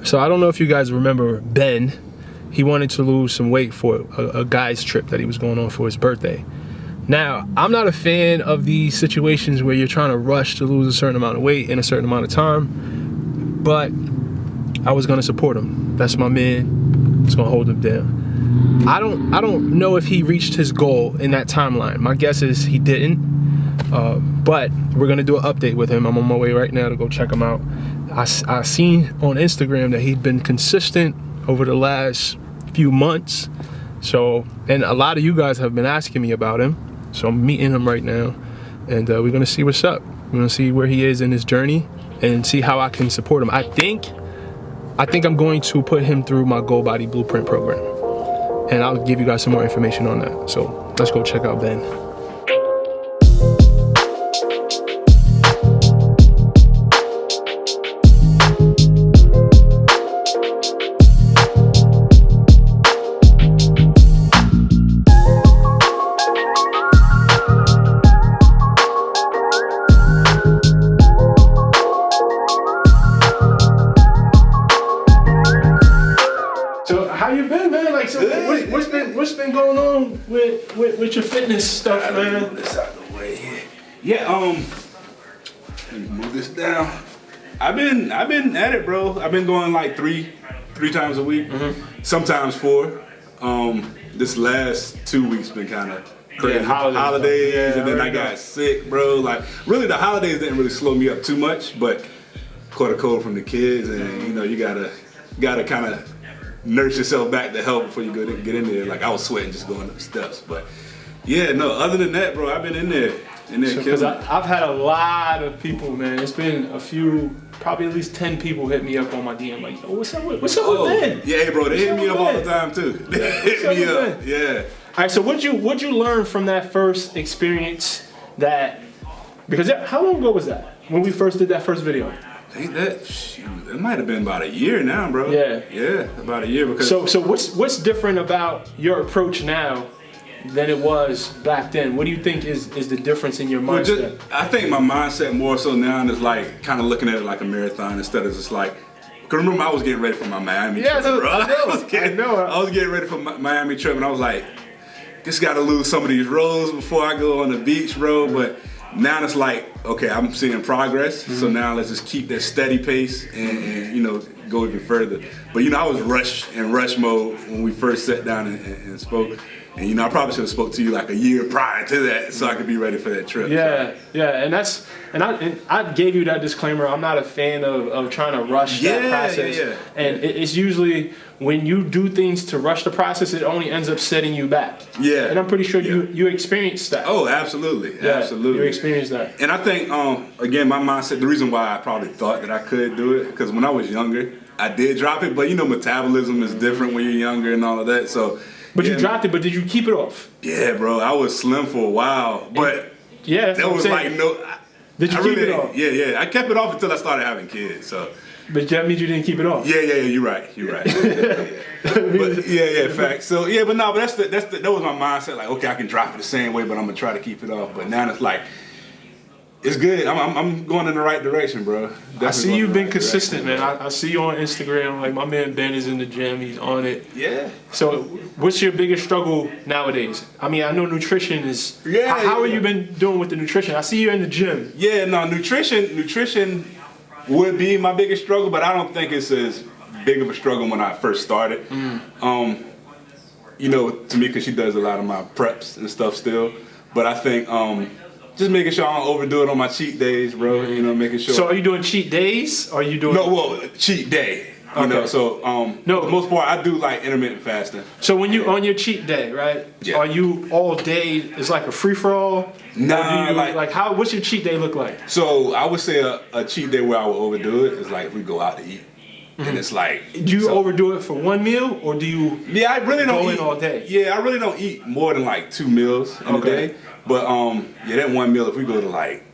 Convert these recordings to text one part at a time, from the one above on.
So I don't know if you guys remember Ben. He wanted to lose some weight for a guy's trip that he was going on for his birthday. Now, I'm not a fan of these situations where you're trying to rush to lose a certain amount of weight in a certain amount of time, but I was gonna support him. That's my man. I was gonna hold him down. I don't know if he reached his goal in that timeline. My guess is he didn't, but we're gonna do an update with him. I'm on my way right now to go check him out. I seen on Instagram that he'd been consistent over the last few months. So, and a lot of you guys have been asking me about him. So I'm meeting him right now, and we're gonna see what's up. We're gonna see where he is in his journey and see how I can support him. I think I'm going to put him through my Goal Body Blueprint program, and I'll give you guys some more information on that. So let's go check out Ben. What's been going on with your fitness stuff, man? Move this out the way here. Yeah, let me move this down. I've been at it, bro. I've been going like three times a week, sometimes 4. This last 2 weeks been kind of crazy. Yeah, holidays, and then I got sick, bro. Like, really, the holidays didn't really slow me up too much, but caught a cold from the kids, and you know, you gotta kind of nurse yourself back to health before you get in there. Like, I was sweating just going up the steps, but yeah, no. Other than that, bro, I've been in there. Because I've had a lot of people, man. It's been a few, probably at least 10 people hit me up on my DM like, "Oh, what's up with Ben?" Yeah, bro, they hit me up all the time too. They hit me up, yeah. All right, so what'd you learn from that first experience? Because how long ago was that when we first did that first video? I think it might have been about a year now, bro. Yeah, about a year. Because so what's different about your approach now than it was back then? What do you think is the difference in your mindset? I think my mindset more so now is like kind of looking at it like a marathon instead of just like. Cause remember, I was getting ready for my Miami trip, bro. I was getting ready for my Miami trip, and I was like, just got to lose some of these rolls before I go on the beach, bro. But now it's like, okay, I'm seeing progress, so now let's just keep that steady pace and you know, go even further. But you know, I was in rush mode when we first sat down and spoke. And you know, I probably should have spoke to you like a year prior to that, so I could be ready for that trip. Yeah, so. Yeah, and I gave you that disclaimer. I'm not a fan of trying to rush that process. And it's usually when you do things to rush the process, it only ends up setting you back. Yeah. And I'm pretty sure you experienced that. Oh, absolutely, absolutely. You experienced that. And I think again, my mindset. The reason why I probably thought that I could do it because when I was younger, I did drop it, but you know, metabolism is different when you're younger and all of that. So. But you dropped it, but did you keep it off? Yeah, bro. I was slim for a while, but that was like no. Did you keep it off? Yeah. I kept it off until I started having kids. So. But that means you didn't keep it off. Yeah. You're right. But facts. So but that was my mindset. Like, okay, I can drop it the same way, but I'm gonna try to keep it off. But now it's like. It's good. I'm going in the right direction, bro. Definitely I see you've been consistent, man. I see you on Instagram. Like, my man Ben is in the gym. He's on it. Yeah. So what's your biggest struggle nowadays? I mean, I know nutrition is... How have you been doing with the nutrition? I see you in the gym. Yeah, no, nutrition would be my biggest struggle, but I don't think it's as big of a struggle when I first started. You know, to me, because she does a lot of my preps and stuff still. But I think... just making sure I don't overdo it on my cheat days, bro. You know, making sure. So are you doing cheat days? Or are you doing? No, well, cheat day. You know, so no, for the most part, I do like intermittent fasting. So when you on your cheat day, right? Yeah. Are you all day? It's like a free for all. Nah, like how? What's your cheat day look like? So I would say a cheat day where I would overdo it is like if we go out to eat. And it's like... Do you overdo it for one meal, or do you I really don't eat all day? Yeah, I really don't eat more than like 2 meals in a day. But that one meal, if we go to like,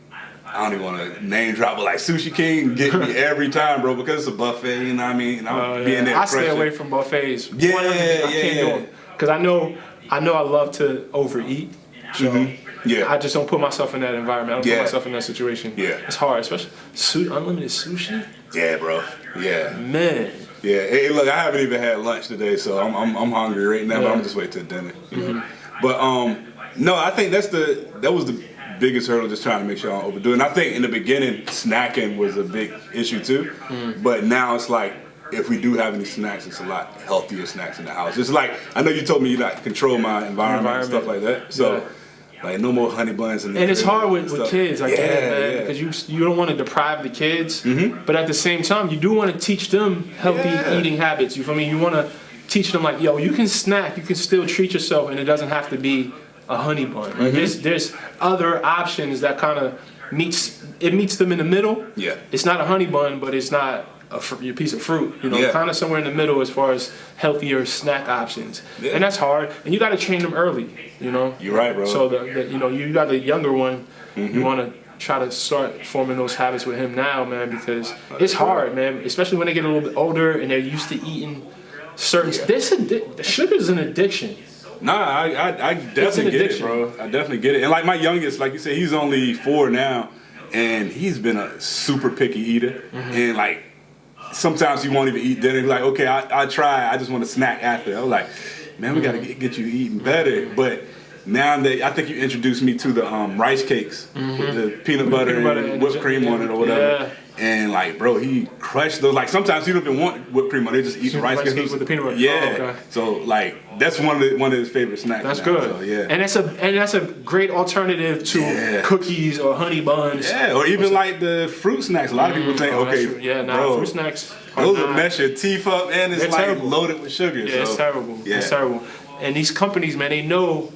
I don't even want to name drop, but like Sushi King get me every time, bro, because it's a buffet, you know what I mean? Being there. I stay away from buffets. Yeah. Because I know I love to overeat. So I just don't put myself in that environment. I don't put myself in that situation. Yeah. It's hard, especially unlimited sushi. Yeah, bro. Yeah. Man. Yeah. Hey, look, I haven't even had lunch today, so I'm hungry right now. But I'm just waiting till dinner. But no, I think that was the biggest hurdle, just trying to make sure I don't overdo it. And I think in the beginning, snacking was a big issue too. But now it's like, if we do have any snacks, it's a lot healthier snacks in the house. It's like, I know you told me you like control my environment and stuff like that. So, like, no more honey buns. And it's hard with kids, I get it, man, because you don't want to deprive the kids, but at the same time, you do want to teach them healthy eating habits. You feel me? You want to teach them, like, yo, you can snack, you can still treat yourself, and it doesn't have to be a honey bun. Like, there's other options that kind of meets them in the middle. Yeah. It's not a honey bun, but it's not a piece of fruit, you know, kind of somewhere in the middle as far as healthier snack options. And that's hard, and you got to train them early, you know. You're right, bro. So you know, you got the younger one, you want to try to start forming those habits with him now, man, because it's hard, man, especially when they get a little bit older and they're used to eating certain. Sugar is an addiction. Nah, I definitely get it, bro. I definitely get it. And like my youngest, like you said, he's only 4 now, and he's been a super picky eater, and like, sometimes he won't even eat dinner. He's like, okay, I try. I just want to snack after. I was like, man, we got to get you eating better. But now I think you introduced me to the rice cakes with the peanut butter and whipped cream on it or whatever. And like, bro, he crushed those. Like, sometimes he don't even want whipped cream on it. They just eat the rice cakes with the peanut butter. Yeah. Oh, okay. So like, that's one of his favorite snacks. That's good. So, yeah. And that's a great alternative to cookies or honey buns. Yeah. Or even like the fruit snacks. A lot of people think, okay, bro, fruit snacks. Those will mess your teeth up, and it's like terrible. Loaded with sugar. Yeah, it's terrible. Yeah. It's terrible. And these companies, man, they know.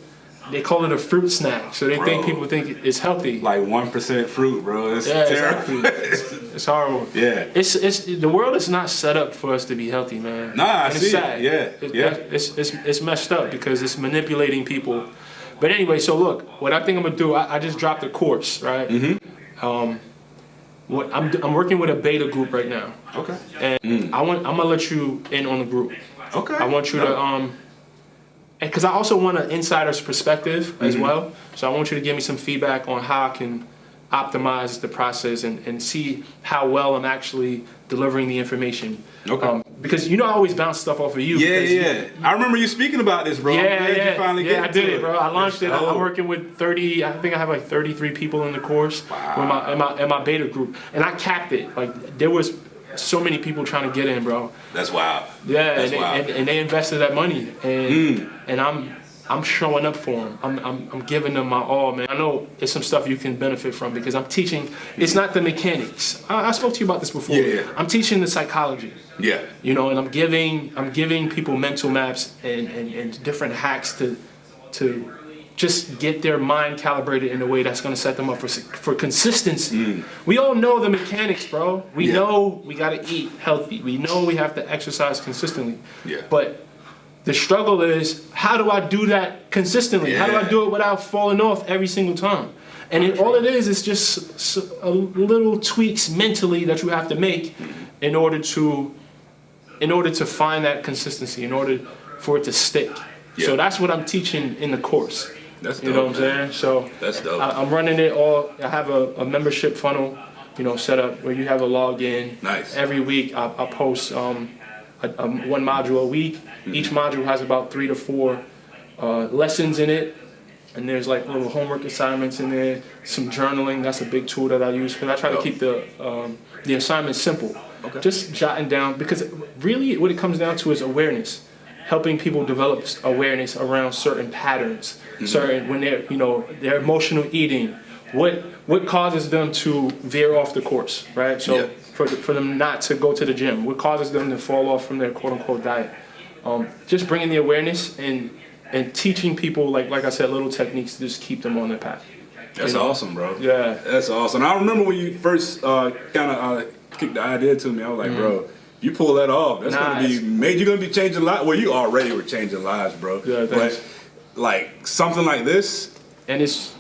They call it a fruit snack, so people think it's healthy. Like 1% fruit, bro. It's terrible. It's horrible. Yeah. It's the world is not set up for us to be healthy, man. Nah, I see. Sad. It's messed up because it's manipulating people. But anyway, so look, what I think I'm gonna do, I just dropped a course, right? I'm working with a beta group right now. Okay. And I'm gonna let you in on the group. Okay. I want you to because I also want an insider's perspective as well. So I want you to give me some feedback on how I can optimize the process and see how well I'm actually delivering the information. Okay. Because you know I always bounce stuff off of you. Yeah. I remember you speaking about this, bro. Yeah. I did it, bro. I launched it. I'm working with 30. I think I have like 33 people in the course. Wow. In my beta group, and I capped it. Like, there was so many people trying to get in, bro. That's wild. Yeah, and they invested that money, and I'm showing up for them. I'm giving them my all, man. I know it's some stuff you can benefit from because I'm teaching. It's not the mechanics. I spoke to you about this before. Yeah. I'm teaching the psychology. Yeah. You know, and I'm giving people mental maps and different hacks to just get their mind calibrated in a way that's going to set them up for consistency. We all know the mechanics, bro. We know we got to eat healthy. We know we have to exercise consistently. Yeah. But the struggle is, how do I do that consistently? How do I do it without falling off every single time? And all it is just a little tweaks mentally that you have to make in order to find that consistency, in order for it to stick. Yeah. So that's what I'm teaching in the course. That's dope, you know what I'm saying? So that's dope. I'm running it all. I have a membership funnel, set up where you have a login. Nice. Every week I post one module a week. Each module has about 3 to 4 lessons in it, and there's like little homework assignments in there. Some journaling. That's a big tool that I use because I try to keep the assignments simple. Okay. Just jotting down, because really what it comes down to is awareness. Helping people develop awareness around certain patterns, certain when they're their emotional eating, what causes them to veer off the course, right? So for them not to go to the gym, what causes them to fall off from their quote unquote diet. Just bringing the awareness and teaching people like I said, little techniques to just keep them on their path. That's awesome, bro. Yeah, that's awesome. I remember when you first kind of kicked the idea to me. I was like, bro, you pull that off, that's gonna be major. You're gonna be changing lives. Well, you already were changing lives, bro. Yeah, thanks. But like something like this, and it's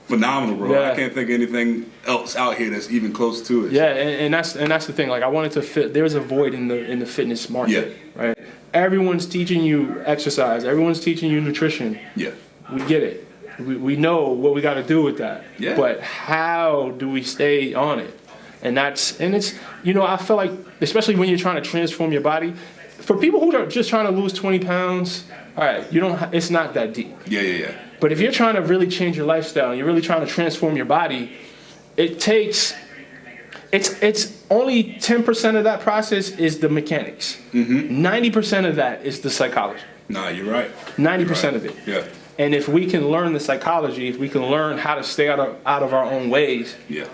phenomenal, bro. Yeah. I can't think of anything else out here that's even close to it. Yeah, and that's the thing. Like, I wanted to fit. There's a void in the fitness market, right? Everyone's teaching you exercise. Everyone's teaching you nutrition. Yeah, we get it. We know what we got to do with that. Yeah. But how do we stay on it? And it's, you know, I feel like, especially when you're trying to transform your body, for people who are just trying to lose 20 pounds, all right, it's not that deep. Yeah. But if you're trying to really change your lifestyle, and you're really trying to transform your body, it's only 10% of that process is the mechanics. 90% of that is the psychology. Nah, you're right. 90% of it. Yeah. And if we can learn the psychology, if we can learn how to stay out of our own ways, yeah,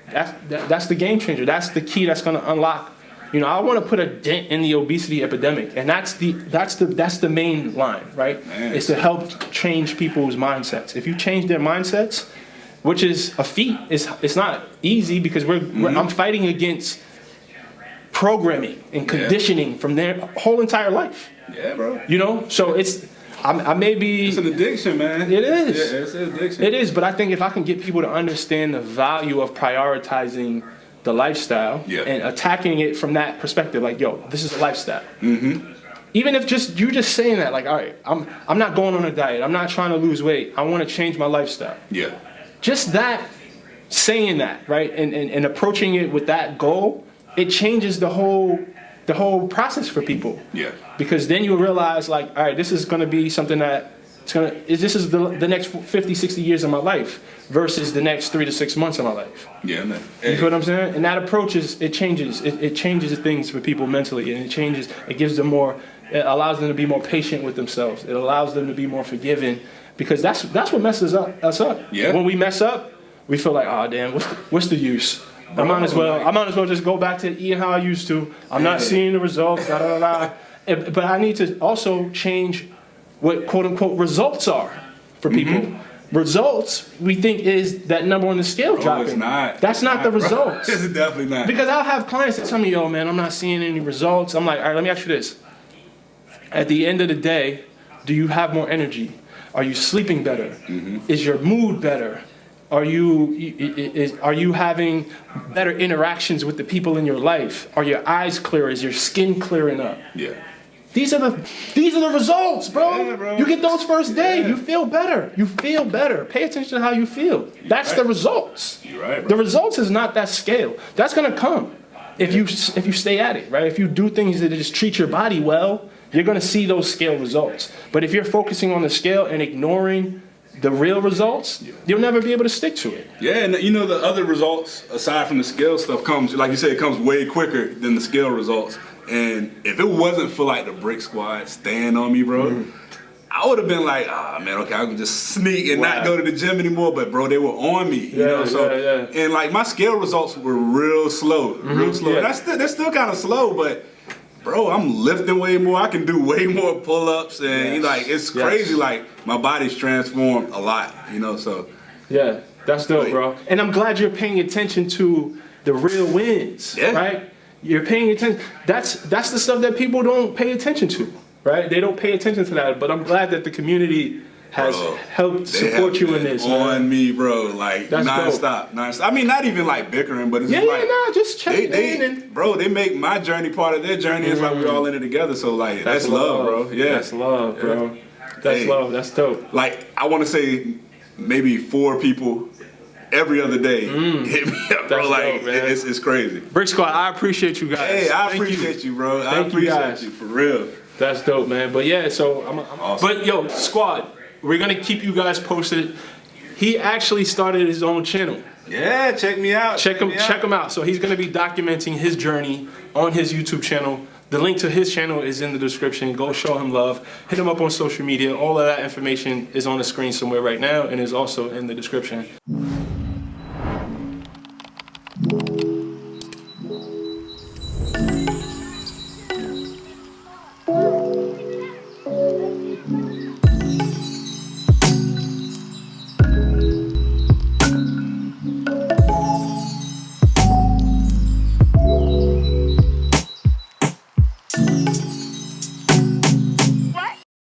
that's the game changer. That's the key that's going to unlock. You know, I want to put a dent in the obesity epidemic, and that's the main line, right? Man. It's to help change people's mindsets. If you change their mindsets, which is a feat, it's not easy because I'm fighting against programming and conditioning from their whole entire life. Yeah, bro. You know, so I may be. It's an addiction, man. It is. Yeah, it's an addiction. It is, but I think if I can get people to understand the value of prioritizing the lifestyle and attacking it from that perspective, like, yo, this is a lifestyle. Even if you're just saying that, like, all right, I'm not going on a diet. I'm not trying to lose weight. I want to change my lifestyle. Yeah. Just that, saying that, right, and approaching it with that goal, it changes the whole process for people. Yeah. Because then you realize, like, all right, this is going to be something that this is the next 50, 60 years of my life versus the next 3 to 6 months of my life. Yeah, man. You know what I'm saying? And that approach changes things for people mentally, and it gives them more, it allows them to be more patient with themselves. It allows them to be more forgiving, because that's what messes us up. Yeah. When we mess up, we feel like, oh damn, what's the use? I might as well just go back to eating how I used to. I'm not seeing the results. But I need to also change what quote unquote results are for people. Results, we think, is that number on the scale dropping. It's not. That's not the results. It's definitely not. Because I'll have clients that tell me, yo, man, I'm not seeing any results. I'm like, all right, let me ask you this. At the end of the day, do you have more energy? Are you sleeping better? Is your mood better? Are you having better interactions with the people in your life? Are your eyes clear? Is your skin clearing up? Yeah. These are the results, bro. Yeah, bro. You get those first day, you feel better. You feel better. Pay attention to how you feel. That's the results. You're right, bro. The results is not that scale. That's gonna come if you stay at it, right? If you do things that just treat your body well, you're gonna see those scale results. But if you're focusing on the scale and ignoring the real results, you'll never be able to stick to it. Yeah, and you know, the other results aside from the scale stuff comes, like you said, it comes way quicker than the scale results. And if it wasn't for like the Brix squad staying on me, bro, I would have been like, man, okay, I can just sneak and not go to the gym anymore. But bro, they were on me, you know. So and like my scale results were real slow, real slow. Yeah. They're still kind of slow, but bro, I'm lifting way more. I can do way more pull-ups, and like it's crazy. Like my body's transformed a lot, you know. So yeah, that's dope, bro. And I'm glad you're paying attention to the real wins, right? You're paying attention. That's the stuff that people don't pay attention to, right? They don't pay attention to that. But I'm glad that the community has helped support you in this. On me, bro, like nonstop. I mean, not even like bickering, but it's like just checking in. Bro, they make my journey part of their journey. It's like we're all in it together. So like that's love, bro. Yeah, that's love, bro. That's love. That's dope. Like I want to say maybe 4 people every other day hit me up, bro. Like it's crazy. Brix Squad, I appreciate you guys. Hey, I appreciate you, bro. I appreciate you for real. That's dope, man. But yeah, so I'm awesome. But yo, Squad, we're gonna keep you guys posted. He actually started his own channel. Yeah, check me out. Check him out. So he's gonna be documenting his journey on his YouTube channel. The link to his channel is in the description. Go show him love. Hit him up on social media. All of that information is on the screen somewhere right now and is also in the description.